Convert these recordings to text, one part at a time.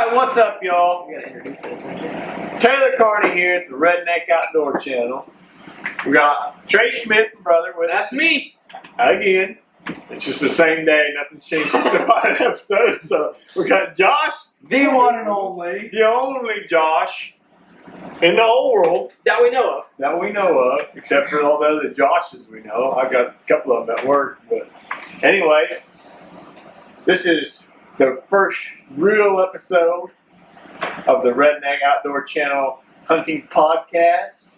Alright, what's up, y'all? Taylor Carney here at the Redneck Outdoor Channel. We got Trey Smith, brother, with us. That's me. Again. It's just the same day, nothing's changed since the last episode. So we got Josh. The one and only. The only Josh in the whole world. That we know of. That we know of, except for all the other Joshes we know. I've got a couple of them at work. But anyways, this is the first real episode of the Redneck Outdoor Channel Hunting Podcast.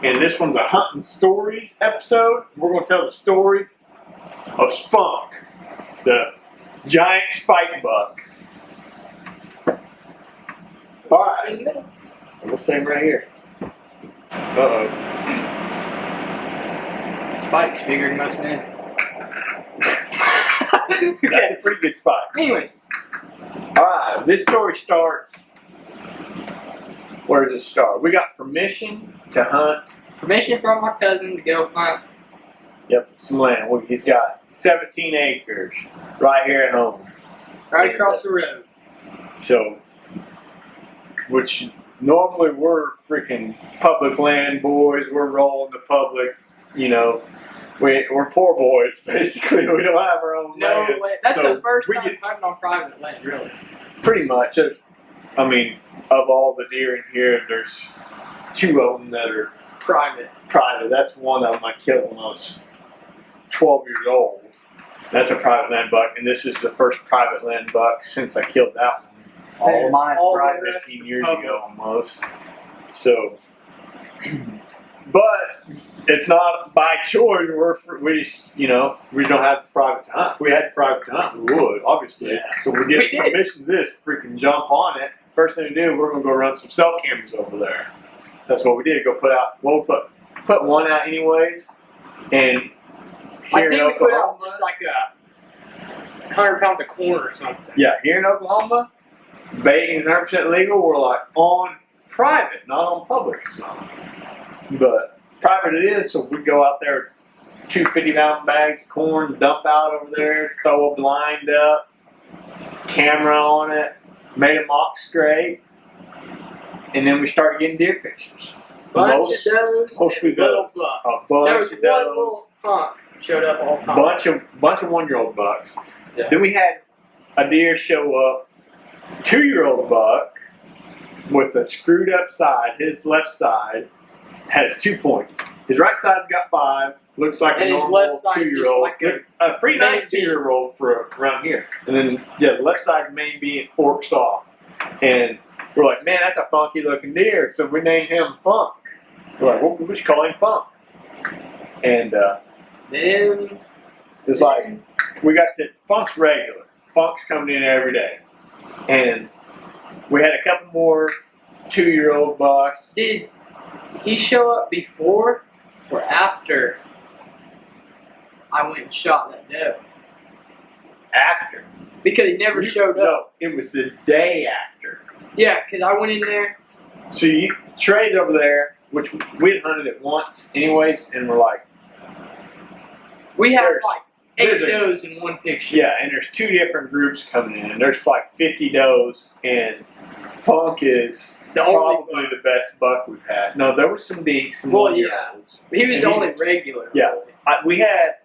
And this one's a hunting stories episode. We're going to tell the story of Spunk, the giant spike buck. Alright, we'll say him right here. Uh-oh. Spike's bigger than most men. That's a pretty good spike. Anyways. Alright, this story starts. Where does it start? We got permission to hunt. Permission from my cousin to go hunt. Yep, some land. Well, he's got 17 acres right here at home. Right across the road. So, which normally we're freaking public land boys. We're rolling the public, you know. We're poor boys, basically. We don't have our own No land. way. That's so the first time hunting on private land, really. Pretty much. I mean, of all the deer in here, there's 2 of them that are private. That's one of them I killed when I was 12 years old. That's a private land buck, and this is the first private land buck since I killed that one. All of mine's private 15 years ago almost. So, but it's not by choice. We don't have private to hunt. If we had private to hunt, we would, obviously. Yeah. So we get permission to this, freaking jump on it. First thing to do, we're gonna go run some cell cameras over there. That's what we did. Go put out. Well, we put one out anyways, and I here think in we put Oklahoma, out just like 100 pounds of corn or something. yeah, here in Oklahoma, baiting is 100% legal. We're like on private, not on public. So, but private it is. So we go out there, 2 50-pound bags of corn, dump out over there, throw a blind up, camera on it, made a mock scrape, and then we started getting deer pictures. Bunch of does, mostly little does. buck. A bunch There was of one does. little funk showed up all the time. Bunch of 1-year-old bucks. Yeah. Then we had a deer show up, 2-year-old buck with a screwed up side. His left side has 2 points. His right side's got 5. Looks like And a his normal left side 2-year-old. just A pretty nice 19. 2-year-old for around here. And then the left side may be forks off. And we're like, man, that's a funky looking deer. So we named him Funk. We're like, we should call him Funk. And Then it's like, we got to, Funk's regular. Funk's coming in every day. And we had a couple more 2-year-old bucks. did he show up before or after I went and shot that doe? After. Because he never showed up. No, it was the day after. Yeah, because I went in there. So Trey's over there, which we had hunted it once anyways, and we're like, We had There's- like 8 there's a- does in one picture. yeah, and there's 2 different groups coming in. There's like 50 does, and Funk is The only probably buck. the best buck we've had. No, there were some dinks, some Well, 1-year-olds. He was And the he's- only regular. Yeah. We had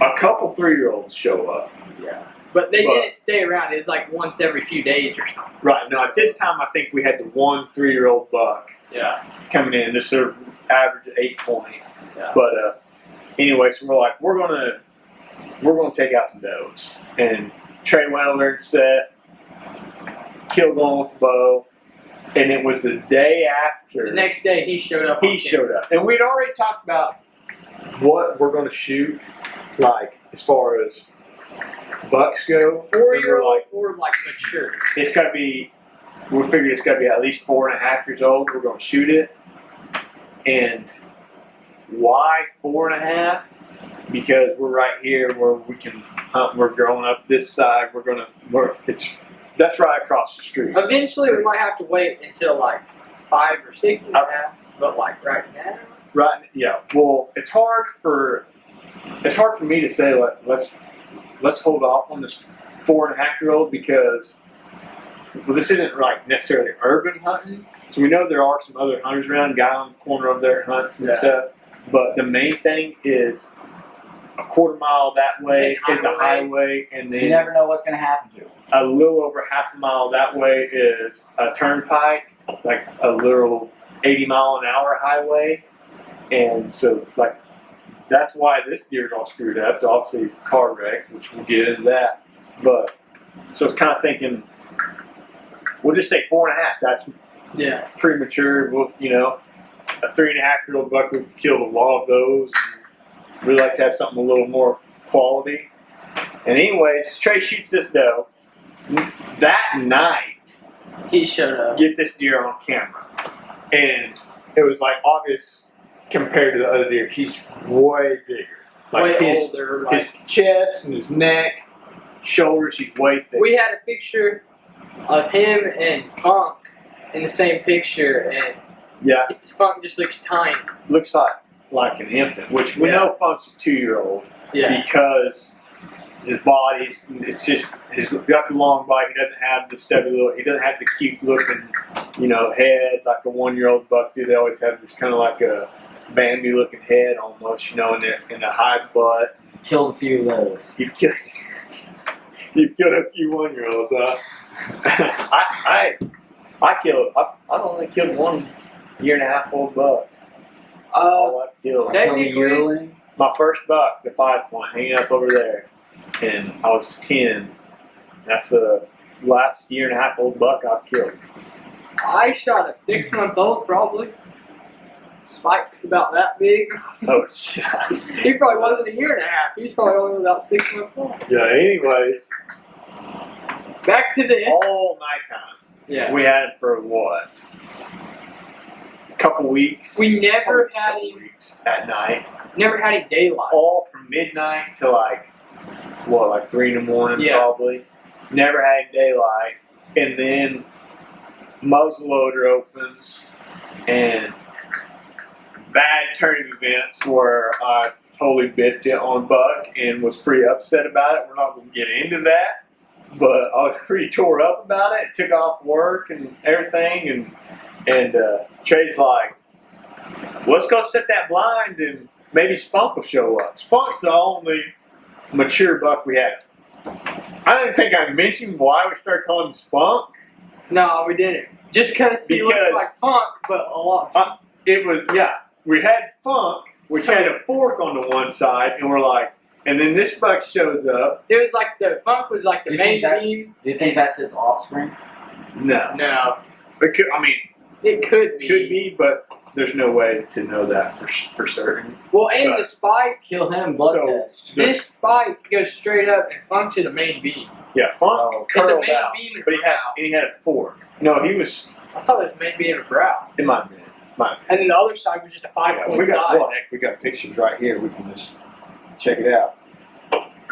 a couple 3-year-olds show up. Yeah. But they didn't stay around. It was like once every few days or something. Right. Now, at this time, I think we had the 1 3-year-old buck Yeah. coming in. This sort of average at 820. Yeah. But anyway, so we're like, we're gonna take out some does. And Trey went over there and set, killed one with a bow, and it was the day after. The next day he showed up. He showed up, and we'd already talked about what we're gonna shoot, like as far as bucks go. 4-year-old or like mature. It's gotta be. We figured it's gotta be at least 4.5 years old. We're gonna shoot it, and why 4.5? Because we're right here where we can hunt. We're growing up this side. That's right across the street. Eventually we might have to wait until like 5 or 6.5. But like right now. Right. Yeah. Well, it's hard for me to say. Let's hold off on this 4.5-year-old because, well, this isn't like necessarily urban hunting. So we know there are some other hunters around, guy on the corner over there hunts and stuff. But the main thing is a quarter mile that way is a highway, and then You never know what's going to happen to him. a little over half a mile that way is a turnpike, like a literal 80-mile-an-hour highway. And so, like, that's why this deer's all screwed up. Obviously, it's a car wreck, which we'll get into that. But so it's kind of thinking, we'll just say 4.5. That's premature. We'll, you know, a 3.5-year-old buck, we've killed a lot of those. We like to have something a little more quality. And anyways, Trey shoots this doe. That night, he showed up. Get this deer on camera, and it was like obvious compared to the other deer. He's way bigger. Like way older. Like, his chest and his neck, shoulders. He's way thicker. we had a picture of him and Spunk in the same picture, and Spunk just looks tiny. Looks like an infant, which we know Funk's a 2-year-old because his body's, it's just, he's got the long body. He doesn't have the stubby little, he doesn't have the cute looking, you know, head like a 1-year-old buck do. They always have this kind of like a Bambi looking head almost, you know, in the high butt. Killed a few of those. You've killed a few 1-year-olds, huh? I've only killed 1 1.5-year-old buck. All I've killed. Technically, My first buck's a 5-point hanging up over there, and I was 10. That's the last 1.5-year-old buck I've killed. I shot a 6-month-old probably. Spike's about that big. Oh, yeah. He probably wasn't a 1.5 years. He was probably only about 6 months old. Yeah, anyways. Back to this. All nighttime. Yeah. We had him for what? A couple weeks. We never had him at night. Never had him daylight. All from midnight to like 3 in the morning probably. Never had him daylight. And then muzzleloader opens and bad turning events where I totally biffed it on buck and was pretty upset about it. We're not going to get into that, but I was pretty tore up about it. Took off work and everything, and Trey's like, let's go set that blind and maybe Spunk will show up. Spunk's the only mature buck we had. I didn't think I mentioned why we started calling him Spunk. No, we didn't. Just because he looked like Funk, but a lot. It was, we had Funk, which had a fork on the one side, and we're like, and then this buck shows up. It was like the Funk was like the main beam. Do you think that's his offspring? No. No. It could, I mean, it could be. Could be, but there's no way to know that for certain. Well, and the spike. Kill him, blood test. This spike goes straight up and Funk's to the main beam. Yeah, Funk it's a curled main out, beam and but brow. he had a fork. No, he was. I thought it was main beam and brow. It might have been. And then the other side was just a 5-point side. Well, heck, we got pictures right here. We can just check it out.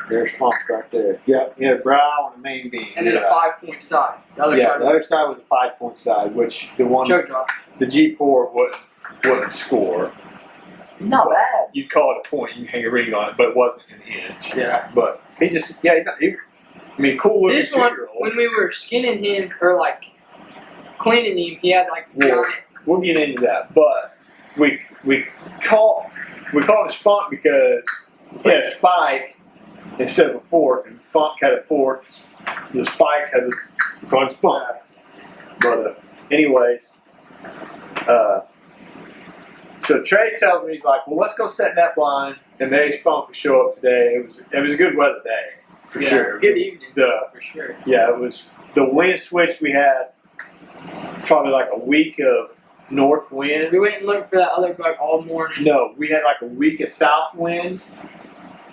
There's Funk right there. Yep, he had a brow and a main beam. And then a 5-point side. The other side. The other side was a 5-point side, which the one, the G4 wouldn't score. He's not bad. You'd call it a point. You hang a ring on it, but it wasn't an inch. Yeah. But he just, I mean, cool looking This one, 2-year-old. when we were skinning him or like cleaning him, he had like giant. We'll get into that, but we called him Spunk because he had a spike instead of a fork, and Spunk had a fork. The spike had we called him Spunk. But anyways, so Trey tells me, he's like, well, let's go set that blind, and maybe Spunk will show up today. it was a good weather day for sure. Good evening for sure. Yeah, it was the wind switch. We had probably like a week of north wind. We went and looked for that other buck all morning. No, we had like a week of south wind,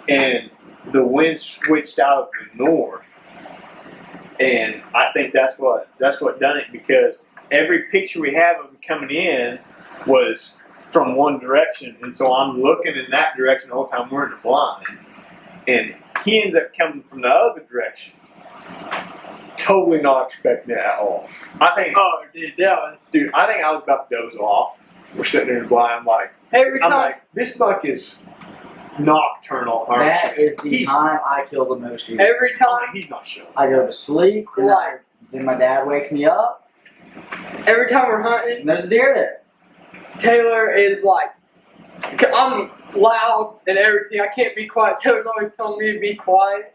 and the wind switched out of the north. And I think that's what done it, because every picture we have of him coming in was from one direction, and so I'm looking in that direction the whole time we're in the blind, and he ends up coming from the other direction. Totally not expecting it at all. I think I think I was about to doze off. We're sitting there in the blind. I'm like, this buck is nocturnal hunter. That is the He's- time I kill the most deer. Every time, He's not showing. I go to sleep, and Right. then my dad wakes me up, every time we're hunting, and there's a deer there. Taylor is like, I'm loud and everything. I can't be quiet. Taylor's always telling me to be quiet.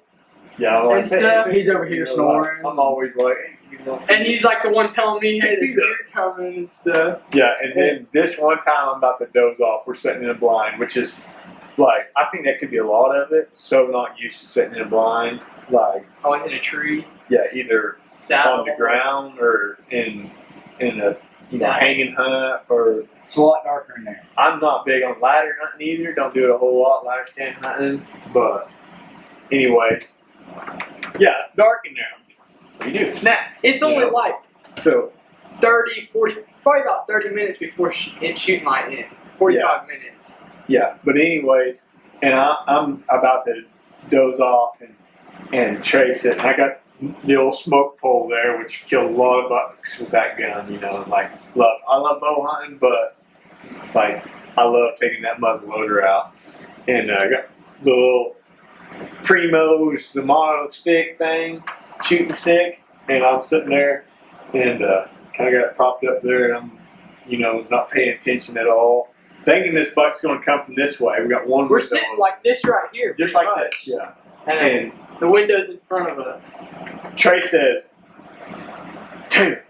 Yeah, I'm like, And stuff. He's over here snoring. I'm always like, hey, you know. And he's like the one telling me, hey, there's He's a- deer coming and stuff. Yeah, and then this one time I'm about to doze off. We're sitting in a blind, which is like, I think that could be a lot of it. So not used to sitting in a blind, like, Oh, in a tree. yeah, either Saddle. on the ground or in a Saddle. hanging hunt, or It's a lot darker in there. I'm not big on ladder hunting either. Don't do it a whole lot ladder stand hunting, but anyways, yeah, dark in there. What do you do? Snap. It's You only know? like So 30, 40, probably about 30 minutes before shooting light ends. 45 minutes. yeah, but anyways, and I'm about to doze off and trace it. I got the old smoke pole there, which killed a lot of bucks with that gun. You know, like I love bow hunting, but like I love taking that muzzleloader out. And I got the little Primos, the mono stick thing, shooting stick, and I'm sitting there and kind of got it propped up there, and I'm, you know, not paying attention at all, thinking this buck's going to come from this way. We got one We're window sitting open, like this right here. just pretty like much. this, yeah. And And the window's in front of us. Trey says, Taylor,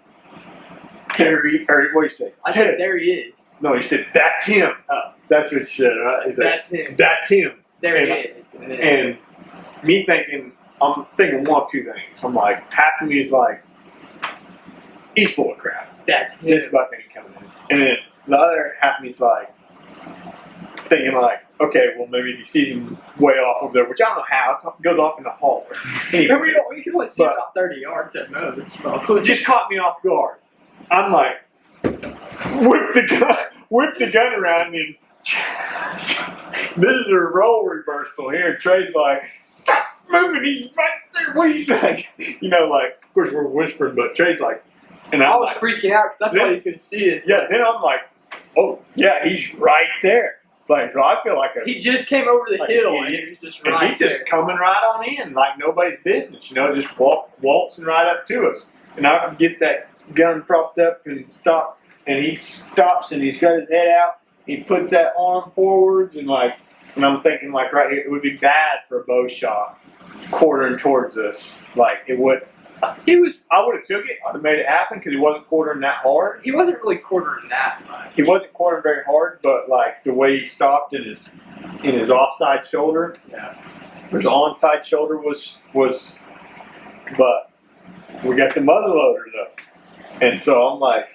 there he, or what do you say? I Taylor. said, there he is. No, he said, that's him. Oh. That's what you said, right? He said, That's him. that's him. There and- he is. And then, And me thinking, I'm thinking one of two things. I'm like, half of me is like, he's full of crap. that's him. This buck ain't coming in. And then the other half of me is like, thinking like, okay, well maybe he sees him way off over there, which I don't know how. It goes off in the hallway. And we can only see But- about 30 yards at most. It just caught me off guard. I'm like, whip the gun around, and this is a role reversal here. Trey's like, stop moving, he's right there. What are you doing? You know, like, of course we're whispering, but Trey's like, and I I'm was like, freaking out because I thought he was going to see us. yeah. Then I'm like, oh yeah, he's right there. Like, so I feel like a. He just came over the Like hill an and idiot. he was just And right he's just there. coming right on in, like nobody's business, you know, just waltzing right up to us. And I can get that gun propped up and stop, and he stops and he's got his head out. He puts that arm forwards and I'm thinking like right here, it would be bad for a bow shot quartering towards us. Like it would. I would have took it. I'd have made it happen because he wasn't quartering that hard. He wasn't really quartering that much. He wasn't quartering very hard, but like the way he stopped in his offside shoulder, his onside shoulder was. But we got the muzzleloader though, and so I'm like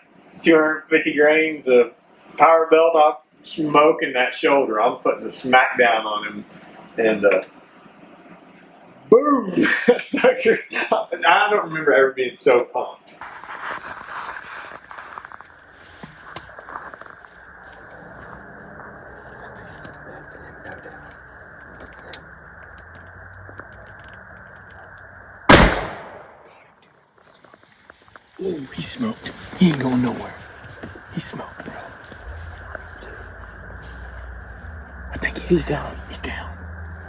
250 grains of power belt. I'm smoking that shoulder. I'm putting the smack down on him, and boom, sucker! I don't remember ever being so pumped. Ooh, he smoked. He ain't going nowhere. He smoked, bro. I think he's down. He's down.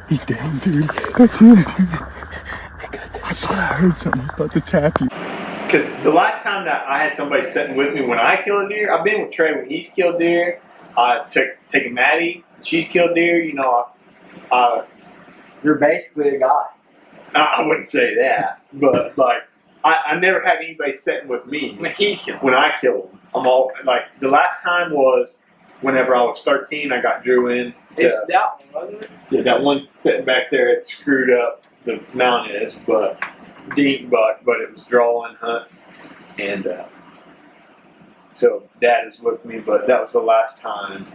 He's down, dude. That's him, dude. I said I heard something. He's about to tap you. Because the last time that I had somebody sitting with me when I killed a deer, I've been with Trey when he's killed deer. I taken Maddie, she's killed deer. You know, You're basically a guy. I wouldn't say that, but like I never had anybody sitting with me When he killed when I killed him. I'm all like the last time was whenever I was 13. I got Drew in. It's that one, wasn't it? Yeah, that one sitting back there, it screwed up. The mount is, but deep buck, but it was draw and hunt, and so Dad is with me. But that was the last time.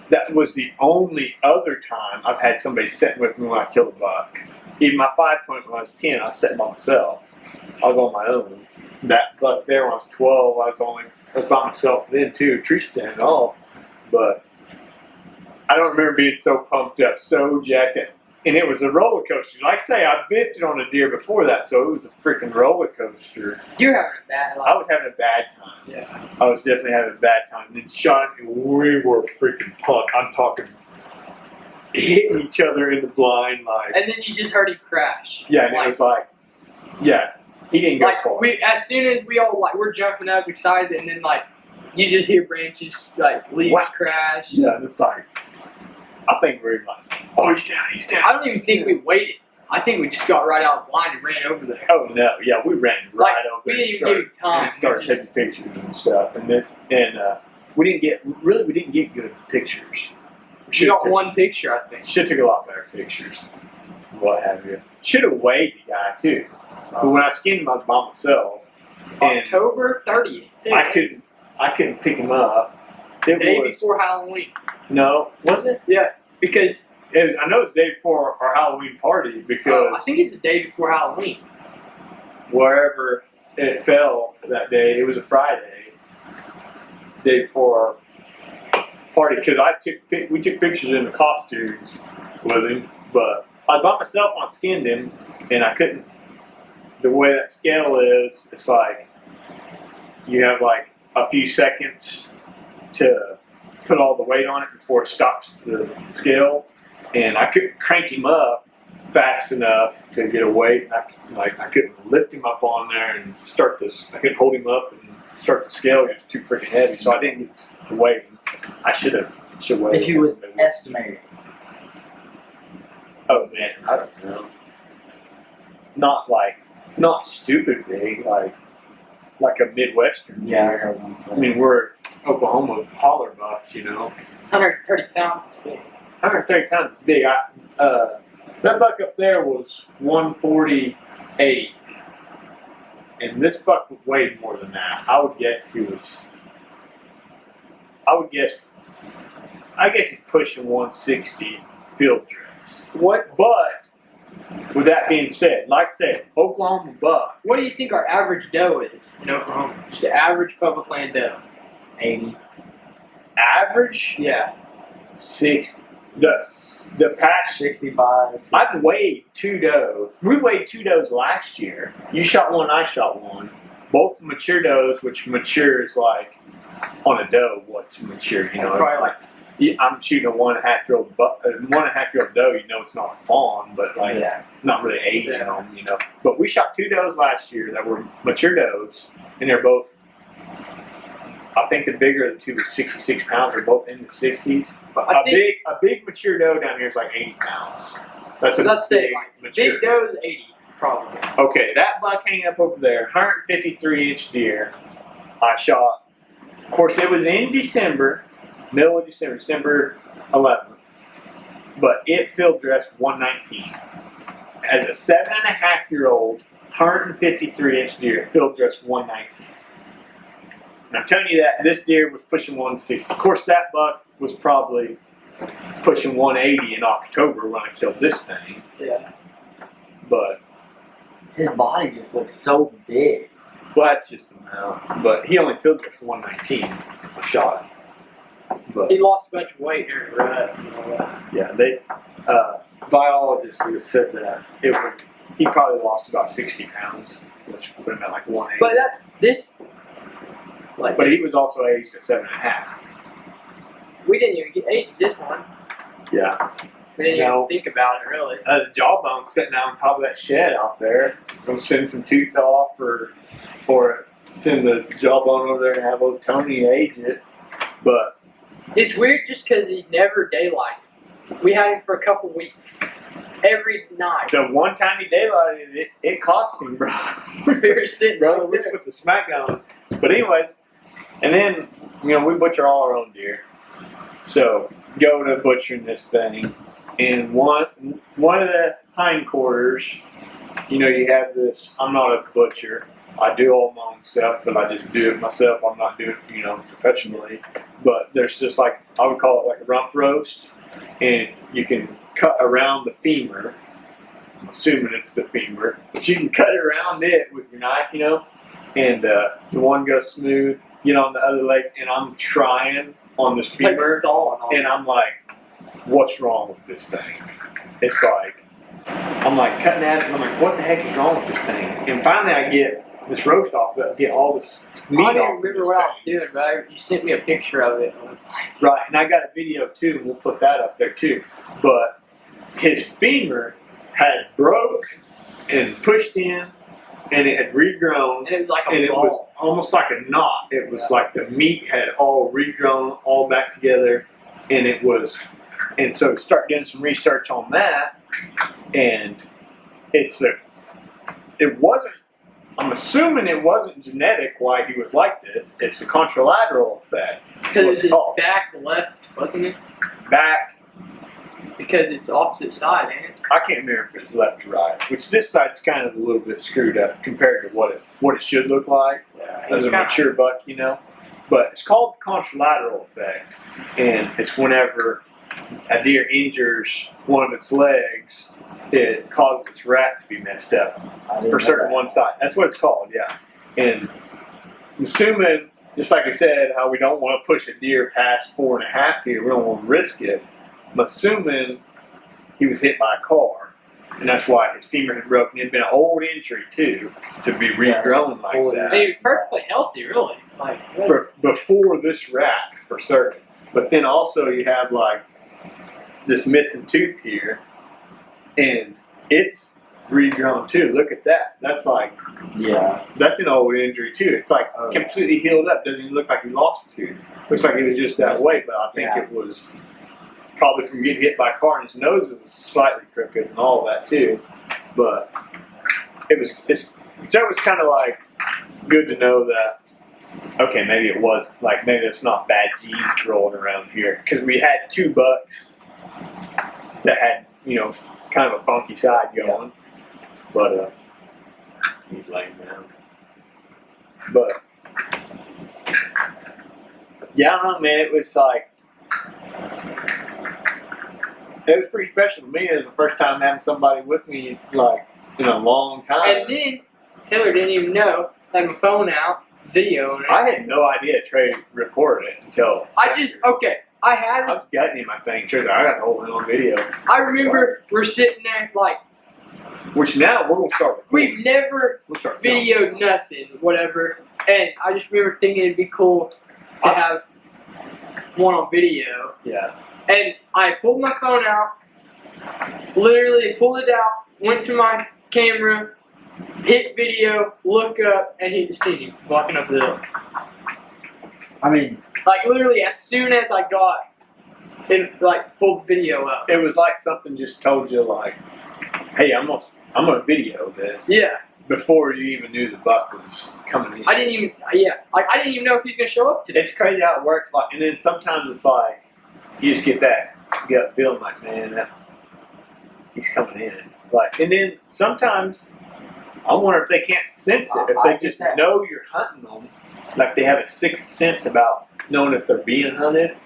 That was the only other time I've had somebody sitting with me when I killed a buck. Even my 5-point when I was 10, I was sitting by myself. I was on my own. That buck there when I was 12, I was by myself then too, tree stand and all. But I don't remember being so pumped up, so jacked up. And it was a roller coaster. Like I say, I biffed it on a deer before that, so it was a freaking roller coaster. You're having a bad I life. was having a bad time. Yeah. I was definitely having a bad time. And then shot him, and we were freaking pumped. I'm talking hitting each other in the blind, like. And then you just heard him crash. Yeah, and it was like, yeah, he didn't go Like far. as soon as we all we're jumping up excited, and then like you just hear branches like leaves Wow. crash. Yeah, and it's like, I think we're like, oh, he's down, he's down. I don't even think we waited. I think we just got right out of the blind and ran over there. Oh no, yeah, we ran right over we there didn't even give him time. and started We just- taking pictures and stuff. And we didn't get good pictures. We got one picture, I think. Should took a lot better pictures. What have you? Should have weighed the guy too. But when I skinned him, I was by myself. And October 30th. I couldn't pick him up. It Day was before Halloween. no, was it? Yeah, because It was. I know it's the day before our Halloween party because I think it's the day before Halloween. wherever it fell that day, it was a Friday. Day before our party, because we took pictures in the costumes with him, but I was by myself when I skinned him, and I couldn't. The way that scale is, it's like you have like a few seconds to put all the weight on it before it stops the scale, and I couldn't crank him up fast enough to get a weight. I couldn't lift him up on there and start this. I couldn't hold him up and start the scale. It was too freaking heavy, so I didn't get to weigh him. I should weigh If he him. was estimated. Oh man, I don't know. Not stupid big, like a Midwestern. Yeah, deer. that's what I was I gonna say. mean, we're Oklahoma holler bucks, you know. 130 pounds is big. 130 pounds is big. That buck up there was 148, and this buck weighed more than that. I would guess he's pushing 160 field dressed. What But with that being said, like I said, Oklahoma buck. What do you think our average doe is in Oklahoma? Just an average public land doe. 80. Average Yeah. 60. The past 65. 60. I've weighed 2 does. We weighed 2 does last year. You shot one, I shot one. Both mature does, which mature is like on a doe. What's mature? You know, Probably like I'm shooting a 1.5-year-old doe. You know, it's not a fawn, but like Yeah. not really aging Yeah. them. You know, but we shot 2 does last year that were mature does, and they're both. I think the bigger of the two was 66 pounds. They're both in the 60s. But I think A big mature doe down here is like 80 pounds. That's a let's say big like mature. big doe is 80 probably. Okay, that buck hanging up over there, 153-inch deer. I shot. Of course, it was in December, middle of December, December 11th. But it field dressed 119. As a 7.5-year-old, 153-inch deer, field dressed 119. And I'm telling you that this deer was pushing 160. Of course, that buck was probably pushing 180 in October when I killed this thing. Yeah. But, His body just looks so big. well, that's just the amount. But he only field dressed 119. I shot him. But, He lost a bunch of weight during the rut and all that. yeah, biologists would have said that he probably lost about 60 pounds, which put him at like 180. But he was also aged at 7.5. We didn't even get aged this one. Yeah. We didn't No. even think about it really. The jawbone's sitting out on top of that shed out there. Gonna send some tooth off or send the jawbone over there and have old Tony age it. But It's weird just because he never daylighted. We had him for a couple weeks. Every night. the one time he daylighted it cost him, bro. We were sitting Brother, right we there. put the smack down. But anyways, and then, you know, we butcher all our own deer. So, go to butchering this thing. And one of the hindquarters, you know, you have this, I'm not a butcher. I do all my own stuff, but I just do it myself. I'm not doing it, you know, professionally. But there's just like, I would call it like a rump roast. And you can cut around the femur. I'm assuming it's the femur. But you can cut it around it with your knife, you know. And the one goes smooth, get on the other leg, and I'm trying on this It's like femur. stalling on And I'm like, what's wrong with this thing? It's like, I'm like cutting at it, and I'm like, what the heck is wrong with this thing? And finally I get this roast off, but get all this meat I don't off. even of remember this what I was thing. doing, but you sent me a picture of it. And I was like, Right, and I got a video too, and we'll put that up there too. But his femur had broke and pushed in, and it had regrown, and it was like a and it ball. was almost like a knot. It was like the meat had all regrown, all back together, and it was. And so start doing some research on that, and it wasn't. I'm assuming it wasn't genetic why he was like this. It's a contralateral effect. Because it was his called. back left, wasn't it? Back. Because it's opposite side, ain't it? I can't remember if it's left or right. Which this side's kind of a little bit screwed up compared to what it should look like as a mature buck, you know. But it's called the contralateral effect, and it's whenever a deer injures one of its legs, it causes its rack to be messed up for certain one side. That's what it's called, yeah. And I'm assuming, just like I said, how we don't want to push a deer past 4.5 feet, we don't want to risk it. I'm assuming he was hit by a car, and that's why his femur had broken. It had been an old injury too, to be regrown like that. He was perfectly healthy, really. Like Before this rack, for certain. But then also you have like this missing tooth here, and it's regrown too. Look at that. That's like, that's an old injury too. It's like completely healed up. Doesn't even look like he lost a tooth. Looks like it was just that way, but I think it was probably from getting hit by a car, and his nose is slightly crooked and all of that too. But it was kind of like good to know that, okay, maybe it was like, maybe it's not bad genes rolling around here, because we had 2 bucks that had, you know, kind of a funky side going. But he's laying down. But yeah, I don't know, man. It was like, it was pretty special to me. It was the first time having somebody with me like in a long time. And then Taylor didn't even know. Like my phone out, video on it. I had no idea Trey recorded it until I was gutting him. I think Trey's like, I got the whole thing on video. I remember we're sitting there like, which now we're gonna start. We've never videoed nothing, whatever. And I just remember thinking it'd be cool to have one on video. Yeah. And I pulled my phone out, literally pulled it out, went to my camera, hit video, look up, and hit the scene, walking up the hill. I mean, like literally as soon as I got it, like pulled the video up. It was like something just told you like, hey, I'm gonna video this. Yeah. Before you even knew the buck was coming in. I didn't even know if he was gonna show up today. It's crazy how it works. Like, and then sometimes it's like you just get that gut feeling, like, man, he's coming in. Like, and then sometimes I wonder if they can't sense it, if they just know you're hunting them, like they have a sixth sense about knowing if they're being hunted.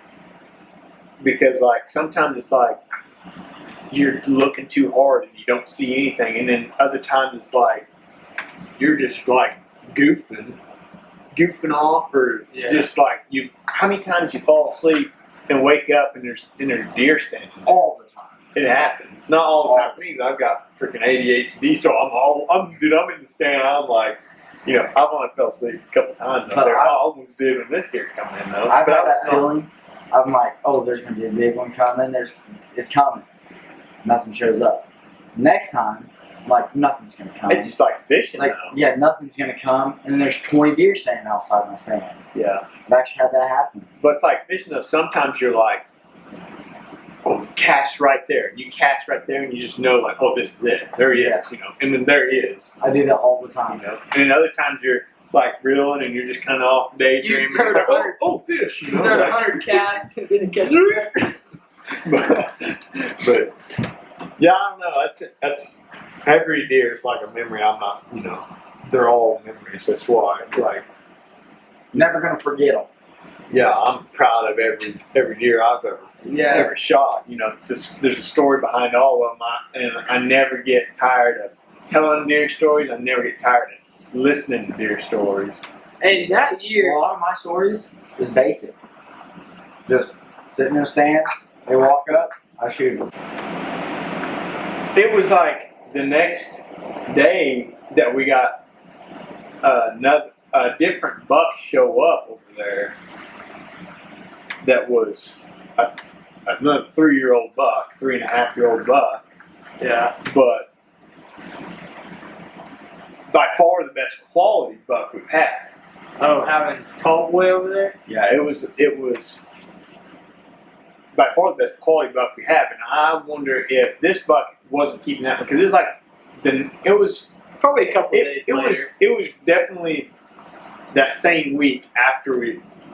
Because like sometimes it's like you're looking too hard and you don't see anything, and then other times it's like you're just like goofing off, or just like you. How many times you fall asleep and wake up and there's deer standing there? All the time. It happens. Not all the time for me, 'cause I've got freaking ADHD, so I'm in the stand. I'm like, you know, I've only fell asleep a couple times up there. I almost did when this deer come in though. I've got that feeling. I'm like, oh, there's gonna be a big one coming. It's coming. Nothing shows up. Next time, like nothing's gonna come. It's just like fishing. Like nothing's gonna come, and then there's 20 deer standing outside my stand. Yeah. I've actually had that happen. But it's like fishing though. Sometimes you're like, oh, cast right there. You cast right there, and you just know like, oh, this is it. There he is. You know, and then there he is. I do that all the time. You know, and then other times you're like reeling, and you're just kind of off daydreaming. You Like, oh, fish. You know, throw like, 100 casts and didn't catch it. but yeah, I don't know. That's every deer is like a memory. I'm not, you know, they're all memories. That's why, like, Never gonna forget them. yeah, I'm proud of every deer I've ever shot. You know, it's just, there's a story behind all of them, and I never get tired of telling deer stories. I never get tired of listening to deer stories. And that year, A lot of my stories is basic. Just sitting in a stand, they walk up, I shoot them. It was like the next day that we got a different buck show up over there that was another 3-year-old buck, 3.5-year-old buck, Yeah. but by far the best quality buck we've had. Oh, having tall boy over there? Yeah, it was by far the best quality buck we have, and I wonder if this buck wasn't keeping that because it was Probably a couple of days it later. was definitely that same week after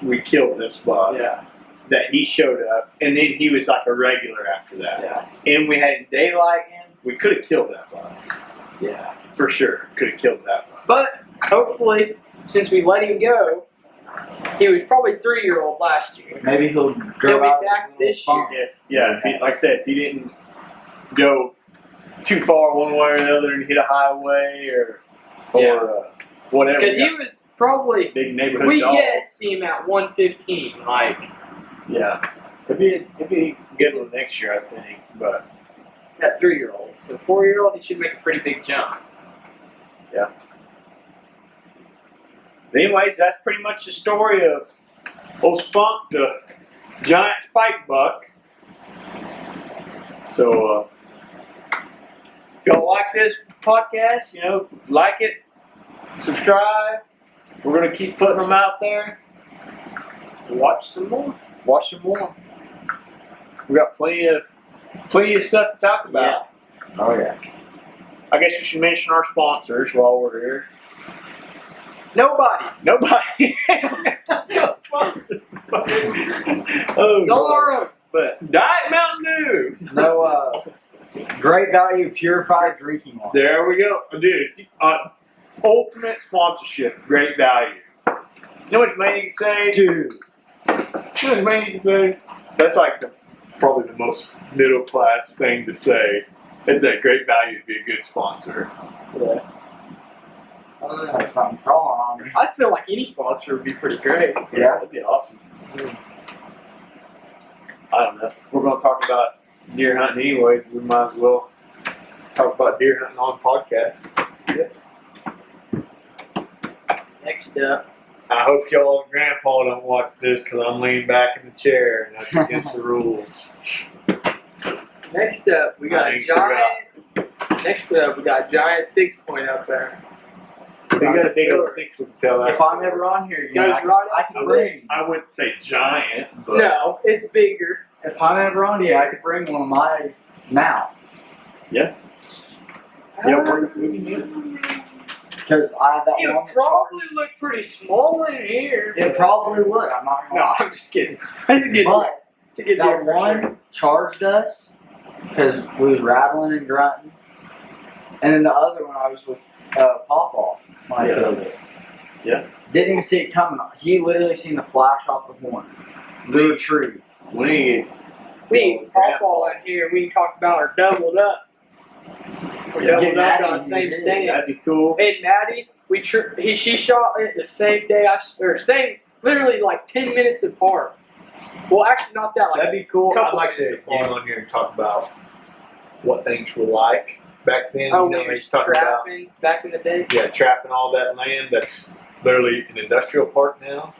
we killed this buck Yeah. that he showed up, and then he was like a regular after that. Yeah. And we had daylight in, we could have killed that buck Yeah. for sure. Could have killed that buck. But hopefully, since we let him go, he was probably 3-year-old last year. Maybe he'll He'll grow be out back his little this funk. If he, like I said, if he didn't go too far one way or the other and hit a highway or whatever. Because he was probably, big neighborhood we dog. guessed him at 115. Like, Yeah, it'd be a good one next year, I think. But that 3-year-old. So 4-year-old, he should make a pretty big jump. anyways, that's pretty much the story of old Spunk, the giant spike buck. So if y'all like this podcast, like it, subscribe. We're gonna keep putting them out there. Watch some more. We got plenty of stuff to talk about. Oh yeah. I guess we should mention our sponsors while we're here. Nobody. Nobody. No sponsors. Oh, It's all our own. But Diet Mountain Dew. No, great value purified drinking water. There we go, dude. It's ultimate sponsorship. Great value. You know what you may say, Dude. You know what you may say? That's like probably the most middle class thing to say. Is that great value to be a good sponsor? I don't know. That's something wrong on me. I feel like any sponsor would be pretty great. Yeah. That'd be awesome. I don't know. We're going to talk about deer hunting anyway. We might as well talk about deer hunting on podcast. Next up, I hope y'all and Grandpa don't watch this because I'm leaning back in the chair and that's against the rules. we got a giant. Next up, we got a giant 6-point up there. They got a big old 6 we can tell that. If I'm ever on here, Goes right I up can to bring. this. I wouldn't say giant, but No, it's bigger. If I'm ever on here, I could bring one of my mounts. yeah, we can do it. Because I have that It one would that probably charged. look pretty small in here. It probably would. I'm not gonna No, lie. I'm just kidding. It's a good But It's a good that deal for one sure. charged us because we was rattling and grunting, and then the other one I was with Pawpaw when I Yeah. killed it. Yeah. Didn't even see it coming. He literally seen the flash off the horn through a tree. We need We can pop all in here. We can talk about our doubled up. We're Yeah, doubled get up Maddie on in the same here. stand. that'd be cool. And Maddie, she shot it the same day literally like 10 minutes apart. Well, actually not that. Like That'd be cool. I'd couple like to minutes get apart. on here and talk about what things were like back then. oh, you know, we they were used to talk about trapping back in the day. trapping all that land. That's literally an industrial park now,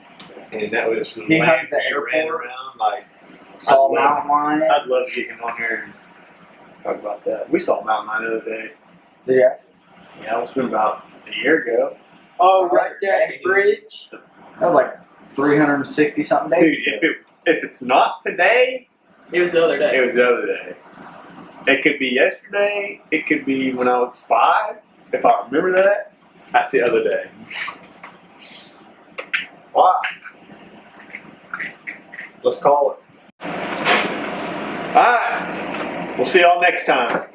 and that was the He land had the we ran airport. around. Like, Saw I'd love- mountain lion. I'd love to get him on here and talk about that. We saw a mountain lion the other day. Did you? Yeah, it's been about a year ago. Oh, right there at the bridge. That was like 360 something days. Dude, if it's not today, It was the other day. it was the other day. It could be yesterday. It could be when I was 5. If I remember that, that's the other day. Wow. Let's call it. All right. We'll see y'all next time.